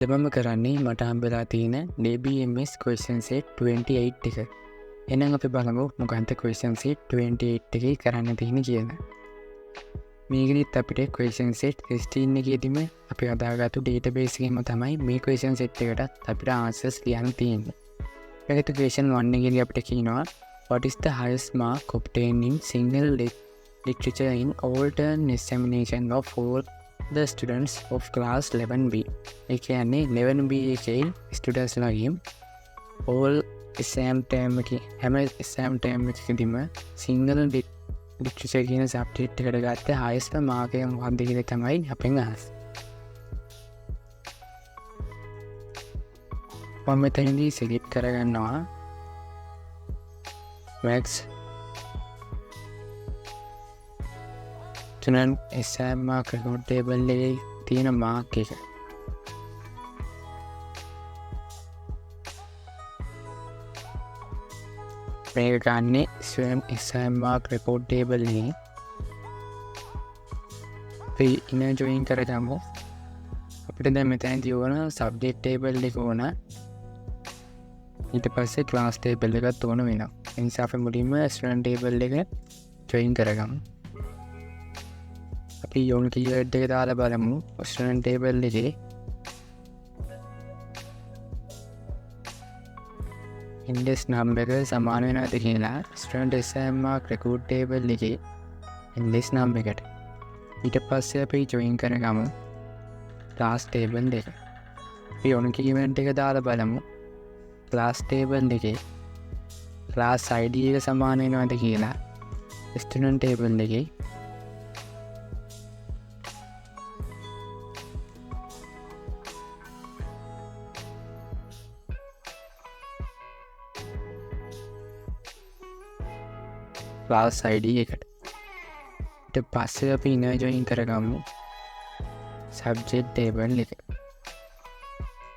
දෙමම කරන්නේ මට හම්බෙලා තියෙන DBMS question set 28 එක. එහෙනම් අපි බලමු මොකක්ද question set 28 එකේ කරන්න තියෙන්නේ කියලා. මේකෙදිත් අපිට question set 16 එකේදීම අපි හදාගත්තු database එකෙන්ම තමයි මේ question set එකටත් අපිට answers ලියන්න තියෙන්නේ. ඒකට question 1 එකේදී අපිට කියනවා what is the highest mark obtained in single literature in all turn examination of all the students of class 11B. ඒ කියන්නේ 11B එකේ students ලගින් all exam term එකේ හැම exam term එකකදීම single literature කියන subject එකට ගත්ත highest mark එක මොකක්ද කියලා තමයි අපෙන් අහන්නේ. මම මෙතනදී select කරගන්නවා max තුනන් exam mark record table එකේ තියෙන mark එක. මේක ගන්නේ swim exam mark record table එකේ. අපි ඉන්න join කරගමු. අපිට දැන් මෙතනදී ඕන subject table එක ඕන. ඊට පස්සේ class table එකත් ඕන වෙනවා. ඒ නිසා අපි මුලින්ම student table එක join කරගමු. අපි යොන් keyword එක දාලා බලමු student table එකේ index number එක සමාන වෙනවද කියලා student exam mark record table එකේ index number එකට. ඊට පස්සේ අපි join කරගමු class table එක. අපි යොන් keyword එක දාලා බලමු class table එකේ class id එක සමාන වෙනවද කියලා student table එකේ class id එකට. ඊට පස්සේ අපි ඉන්න join කරගමු subject table එක.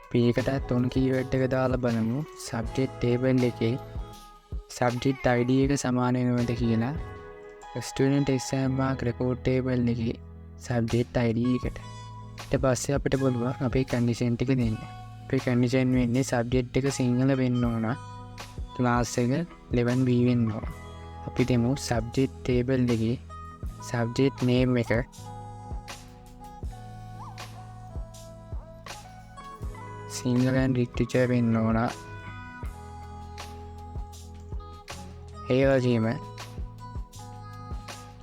අපි ඒකටත් on keyword එක දාලා බලමු subject table එකේ subject id එක සමාන වෙනවද කියලා student exam mark record table එකේ subject id එකට. ඊට පස්සේ අපිට බලුවා අපේ condition ටික දෙන්න. අපේ condition වෙන්නේ subject එක සිංහල වෙන්න ඕන, class එක 11B වෙන්න ඕන. අපි දෙමු subject table එකේ subject name එක single and literature වෙන්න ඕන. ඒ වගේම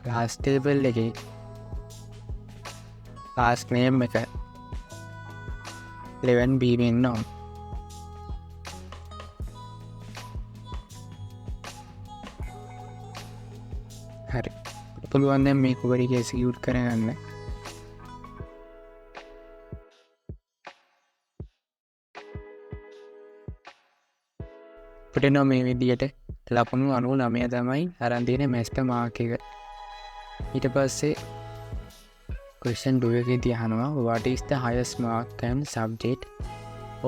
class table එකේ class name එක 11B වෙන්න ඕන. හරි. පුළුවන් දැන් මේ query එක execute කරගන්න. අපිට නම් මේ විදියට ලකුණු 99 තමයි අරන් තියෙන master mark එක. ඊට පස්සේ question 2 එකේදී අහනවා what is the highest mark and subject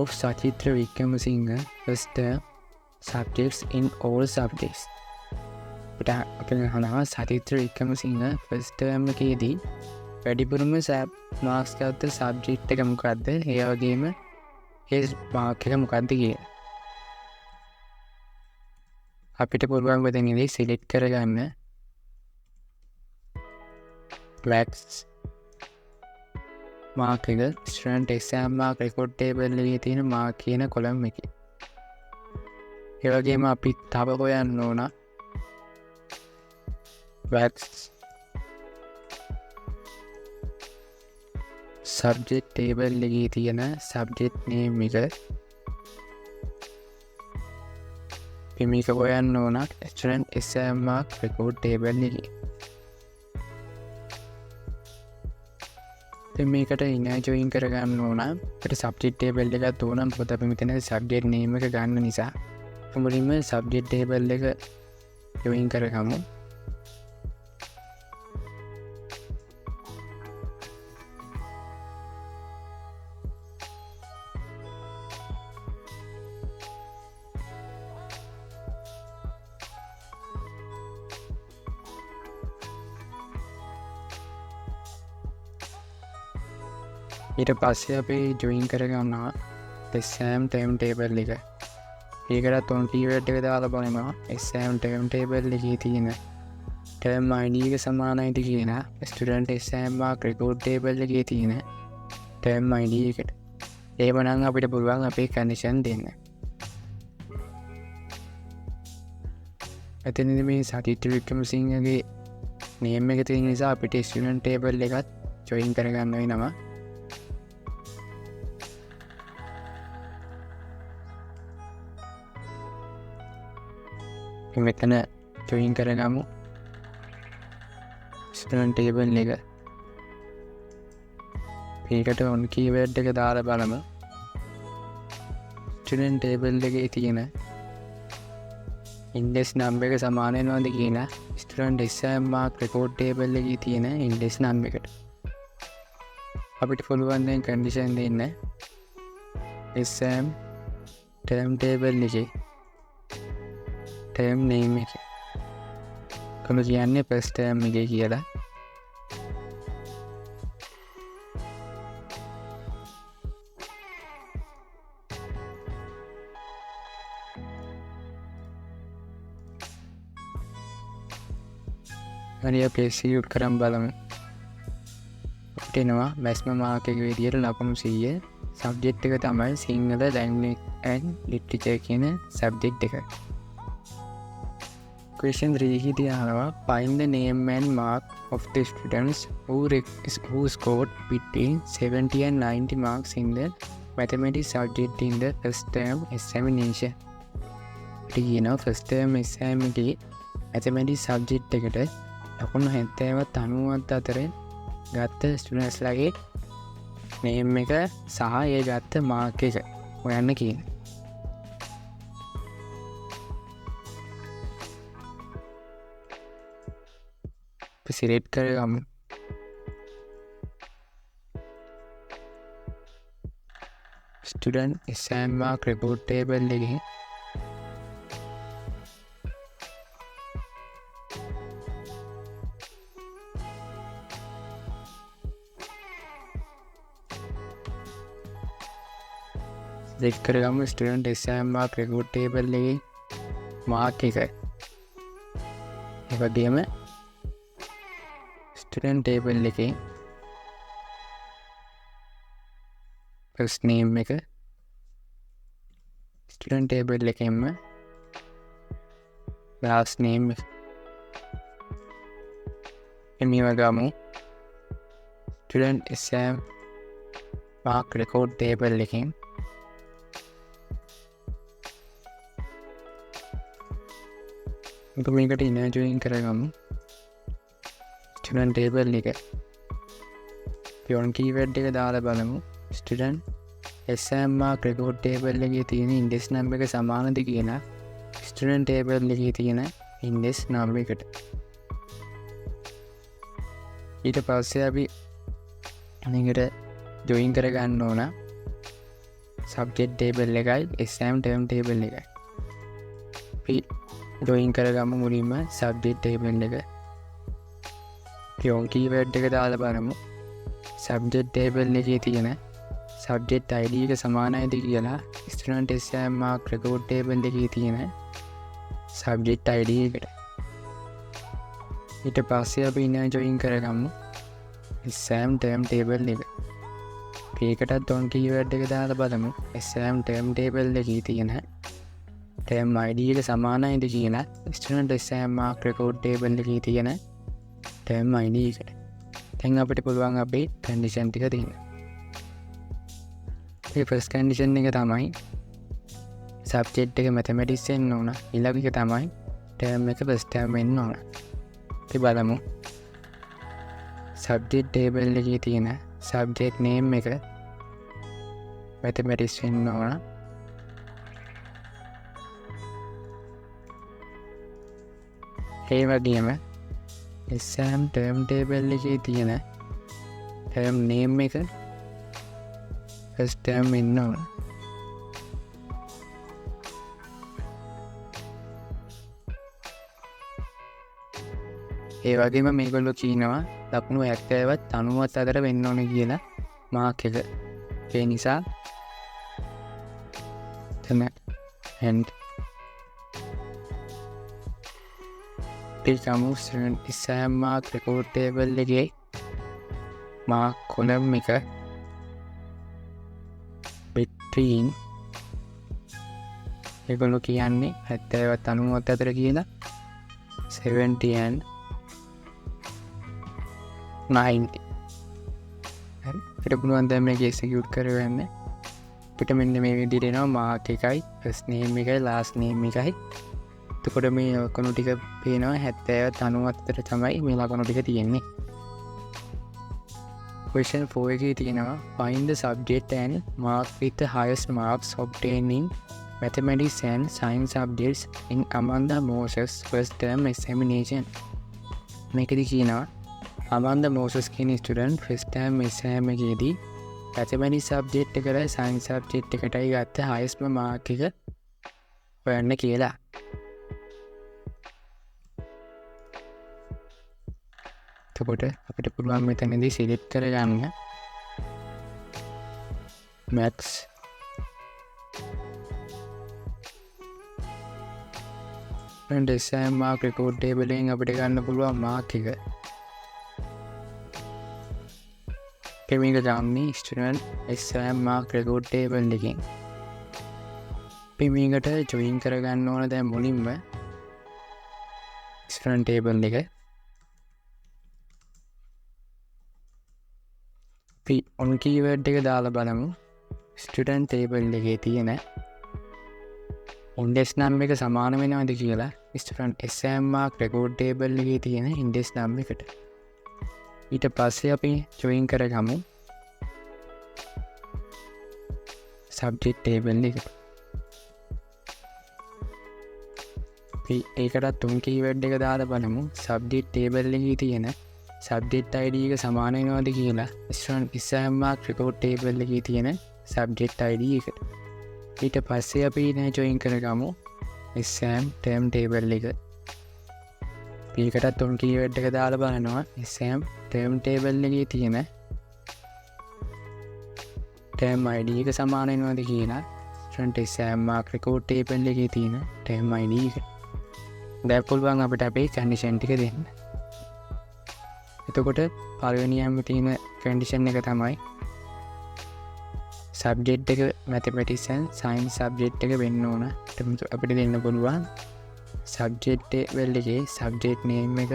of Sachitra Wickramasinghe first term subjects in all subjects. අපිට අහනවා Sachitra Wickramasinghe first term එකේදී වැඩිපුරම marks ගත්ත subject එක මොකද්ද? ඒ වගේම ඒ mark එක මොකද්ද කියලා. අපිට පුළුවන් මෙතනදී select කරගන්න max mark එක student exam mark record table එකේ තියෙන mark කියන column එකේ. ඒ වගේම අපි තව හොයන්න ඕන max subject table එකේ තියෙන subject name එක මේක හොයන්න ඕන student exam mark record table එකේ. දැන් මේකට ඉන්න join කරගන්න ඕන. අපිට subject table එකක් ඕන. මොකද අපි මෙතන subject name එක ගන්න නිසා. මුලින්ම subject table එක join කරගමු. ඊට පස්සේ අපි ජොයින් කරගන්නවා SIM ටර්ම් ටේබල් එක. ඒකටත් ඔන් කීවර්ඩ් එක දාලා බලනවා SIM ටර්ම් ටේබල් එකේ තියෙන ටර්ම් ID එක සමානයිද කියන student SIM mark record table එකේ තියෙන ටර්ම් ID එකට. එහෙම නම් අපිට පුළුවන් අපේ කන්ඩිෂන් දෙන්න. එතනදී මේ සතිත් වික්‍රමසිංහගේ නේම් එක තියෙන නිසා අපිට ස්ටුඩන්ට් ටේබල් එකත් ජොයින් කරගන්න වෙනවා. මෙතන ජොයින් කරගමු ස්ටුඩන්ට් ටේබල් එක. ඒකට ඔන් කීවර්ඩ් එක දාලා බලමු. ස්ටුඩන්ට් ටේබල් එකේ තියෙන ඉන්ඩෙක්ස් නම්බර් එක සමාන වෙනවද කියන student SIM mark record table එකේ තියෙන ඉන්ඩෙක්ස් නම්බර් එකට අපිට පුළුවන් දැන් කන්ඩිෂන් දෙන්න SIM ටර්ම් ටේබල් එකේ ටර්ම් නේම් එක කොහොමද කියන්නේ ෆස්ට් ටර්ම් එකේ කියලා. හරි අපි එක්සිකියුට් කරන් බලමු. අපිට එනවා මැක්සිමම් මාක් එක විදියට ලකුණු 100. සබ්ජෙක්ට් එක තමයි සිංහල ලැන්ග්වේජ් ඇන්ඩ් ලිටරචර් කියන සබ්ජෙක්ට් එක. Question 3 හිදී අහනවා find the name and mark of the students who scored between 70 and 90 marks in the mathematics subject in the first term examination. කියනවා first term exam එකේ mathematics subject එකට ලකුණු 70වත් 90වත් අතරින් ගත්ත students ලගේ නේම් එක සහ ඒ ගත්ත මාක් එක හොයන්න කියනවා. සිලෙක්ට් කරගමු. Student SIM mark record table එකේ සිලෙක්ට් කරගමු student SIM mark record table එකේ මාක් එක. ඒ වගේම ස්ටුඩන්ට් ටේබල් එකේ ෆස්ට් නේම් එක ස්ටුඩන්ට් ටේබල් එකෙන්ම ලාස්ට් නේම් එක එමෙව ගමු. Student SIM mark record table එකෙන් අපි මේකට ඉනර් ජොයින් කරගමු. ස්ටුඩන්ට් ටේබල් එක පියොන් කීවර්ඩ් එක දාලා බලමු. Student SIM mark record table එකේ තියෙන ඉන්ඩෙක්ස් නම්බර් එක සමානද කියන ස්ටුඩන්ට් ටේබල් එකේ තියෙන ඉන්ඩෙක්ස් නම්බර් එකට. ඊට පස්සේ අපි මේකට ජොයින් කරගන්න ඕන සබ්ජෙක්ට් ටේබල් එකයි SIM ටර්ම් ටේබල් එකයි. අපි ජොයින් කරගමු මුලින්ම සබ්ජෙක්ට් ටේබල් එක. පියොන් කීවර්ඩ් එක දාලා බලමු. සබ්ජෙක්ට් ටේබල් එකේ තියෙන සබ්ජෙක්ට් ID එක සමානයිද කියලා student SIM mark record table එකේ තියෙන සබ්ජෙක්ට් ID එකට. ඊට පස්සේ අපි ඉන්න ජොයින් කරගමු SIM ටර්ම් ටේබල් එක. ඒකටත් ඔන් කීවර්ඩ් එක දාලා බලමු. SIM ටර්ම් ටේබල් එකේ තියෙන ටර්ම් ID එක සමානයිද කියලා student SIM mark record table එකේ තියෙන ටර්ම් ID එකට. දැන් අපිට පුළුවන් අපේ කන්ඩිෂන් ටික දෙන්න. මේ ෆස්ට් කන්ඩිෂන් එක තමයි සබ්ජෙක්ට් එක මැතමැටික්ස් වෙන්න ඕන. ඊළඟ එක තමයි ටර්ම් එක ෆස්ට් ටර්ම් වෙන්න ඕන. අපි බලමු. සබ්ජෙක්ට් ටේබල් එකේ තියෙන සබ්ජෙක්ට් නේම් එක මැතමැටික්ස් වෙන්න ඕන. ඒ වගේම SIM ටර්ම් ටේබල් එකේ තියෙන ටර්ම් නේම් එක ෆස්ට් ටර්ම් වෙන්න ඕන. ඒ වගේම මේගොල්ලෝ කියනවා ලකුණු 70වත් 90වත් අතර වෙන්න ඕන කියලා මාක් එක. ඒ නිසා තම and ටිකමු ඉස්සෑම් මාක් රෙකෝඩ් ටේබල් එකේ මාක් කොලම් එක between ඒගොල්ලෝ කියන්නේ 70ත් 90ත් අතර කියලා 70 and 90. හරි. ඊට පුළුවන් දැන් මේක එක්සිකියුට් කරගන්න. අපිට මෙන්න මේ විදිහට එනවා මාක් එකයි ෆස්ට් නේම් එකයි ලාස්ට් නේම් එකයි. එතකොට මේ ලකුණු ටික පේනවා 70ත් 90ත් අතර තමයි මේ ලකුණු ටික තියෙන්නේ. Question 4 එකේ තියෙනවා find the subject and mark with the highest marks obtained in mathematics and science subjects in Amanda Moses first term examination. මේකදී කියනවා Amanda Moses කියන ස්ටුඩන්ට් first term exam එකේදී mathematics subject එකට science subject එකටයි ගත්ත highest mark එක හොයන්න කියලා. එතකොට අපිට පුළුවන් මෙතනදී සිලෙක්ට් කරගන්න maths and exam mark record table එකෙන් අපිට ගන්න පුළුවන් මාක් එක. මේක ගන්නේ student exam mark record table එකෙන්. අපි මේකට join කරගන්න ඕන දැන් මුලින්ම student table එක. අපි on keyword එක දාලා බලමු. student table එකේ තියෙන index number එක සමාන වෙනවද කියලා student exam mark record table එකේ තියෙන index number එකට. ඊට පස්සේ අපි join කරගමු subject table එකට. අපි ඒකට තුන් keyword එක දාලා බලමු. subject table එකේ තියෙන subject id එක සමාන වෙනවද කියලා student exam mark record table එකේ තියෙන subject id එකට. ඊට පස්සේ අපි join කරගමු exam term table එක. මේකට තුන් keyword එක දාලා බලනවා exam term table එකේ තියෙන term id එක සමාන වෙනවද කියලා student exam mark record table එකේ තියෙන term id එක. දැන් පුළුවන් අපිට අපේ condition ටික දෙන්න. එතකොට පළවෙනියම තියෙන condition එක තමයි subject එක mathematics and science subject එක වෙන්න ඕන. අපිට දෙන්න පුළුවන් subject table එකේ subject name එක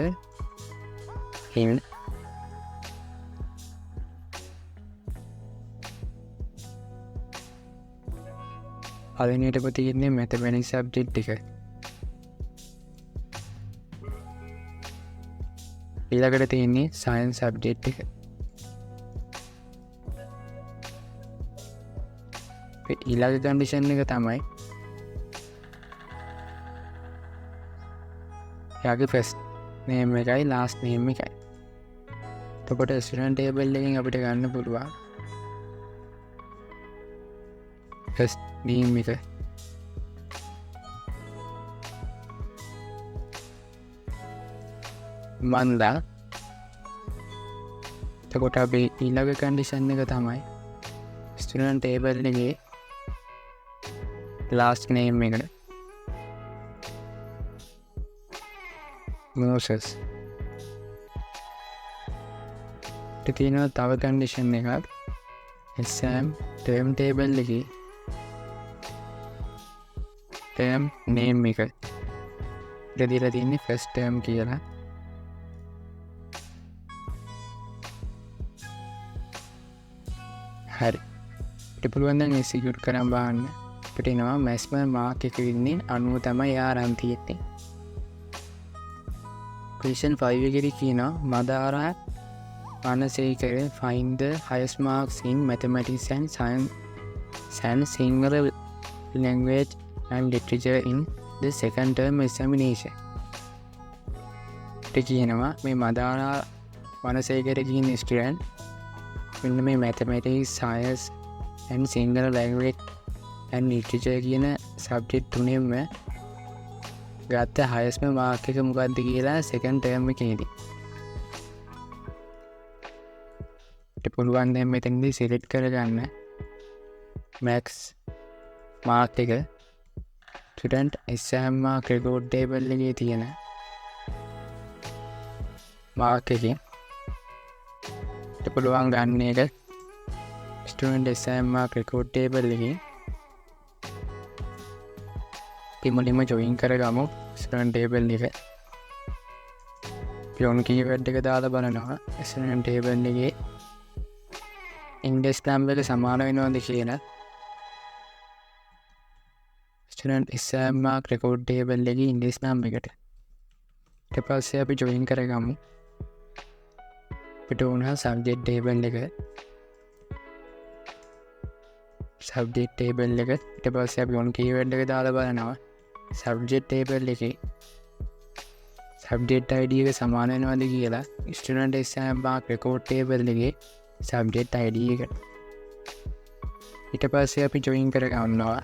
in පළවෙනියට තියෙන්නේ mathematics subject එක. ඊළඟට තියෙන්නේ science subject එක. ඊළඟ condition එක තමයි එයාගේ first name එකයි last name එකයි. එතකොට student table එකෙන් අපිට ගන්න පුළුවන් first name එක මන්දා. එතකොට අපි ඊළඟ condition එක තමයි student table එකේ last name එක Moses. තියෙනවා තව condition එකක් exam term table එකේ term name එක දීලා තියෙන්නේ first term කියලා. හරි. අපිට පුළුවන් දැන් execute කරන් බලන්න. අපිට එනවා maximum mark එක ඉන්නේ 90 තමයි ආරම්භ තියෙන්නේ. question 5 එකේදී කියනවා Madara Panasekara find the highest marks in mathematics and science and Sinhala language and literature in the second term examination. අපිට කියනවා මේ Madara Panasekara කියන student මෙන්න මේ mathematics, science and Sinhala language and literature කියන subject තුනෙම ගත්ත highest mark එක මොකක්ද කියලා second term එකේදී. පුළුවන් දැන් මෙතනදී සිලෙක්ට් කරගන්න max mark එක student exam mark record table එකේ තියෙන mark එකෙන් පුළුවන් ගන්න එක student exam mark record table එකේ මුලින්ම join කරගමු student table එක. pion keyword එක දාලා බලනවා student table එකේ index number එක සමාන වෙනවද කියලා. student exam mark record table එකේ index number එකට ඊට පස්සේ අපි join කරගමු. අපිට උනා subject table එක subject table එක ඊට පස්සේ අපි on keyword එක දාලා බලනවා subject table එකේ subject id එක සමාන වෙනවද කියලා student exam mark record table එකේ subject id එකට. ඊට පස්සේ අපි join කරගන්නවා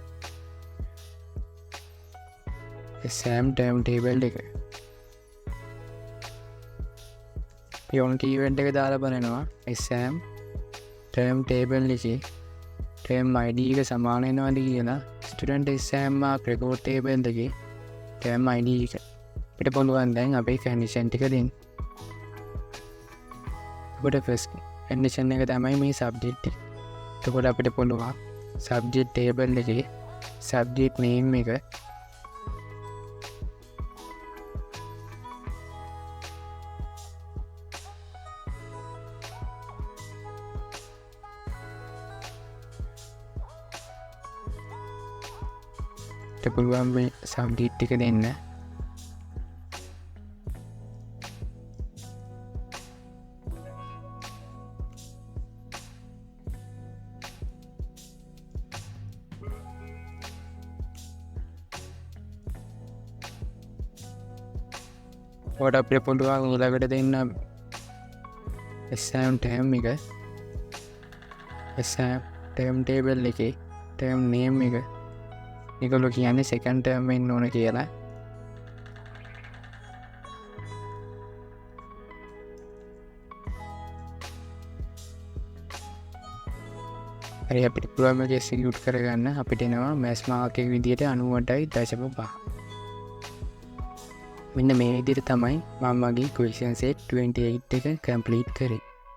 exam term table එක. pion keyword එක දාලා බලනවා exam term table එකේ term id එක සමාන වෙනවද කියලා student exam mark record table එකේ term id එක. අපිට පුළුවන් දැන් අපේ condition ටික දෙන්න. අපිට first condition එක තමයි මේ subject එක. එතකොට අපිට පුළුවන් subject table එකේ subject name එක පුළුවන් මේ subject ටික දෙන්න. ඔකට අපිට පුළුවන් ඊළඟට දෙන්න exam term එක exam term table එකේ term name එක ඒගොල්ලෝ කියන්නේ second term වෙන්න ඕන කියලා. හරි අපිට පුළුවන් මේක execute කරගන්න. අපිට එනවා mass mark එක විදියට 98.5. මෙන්න මේ විදිහට තමයි මම මගේ question set 28 එක complete කරේ.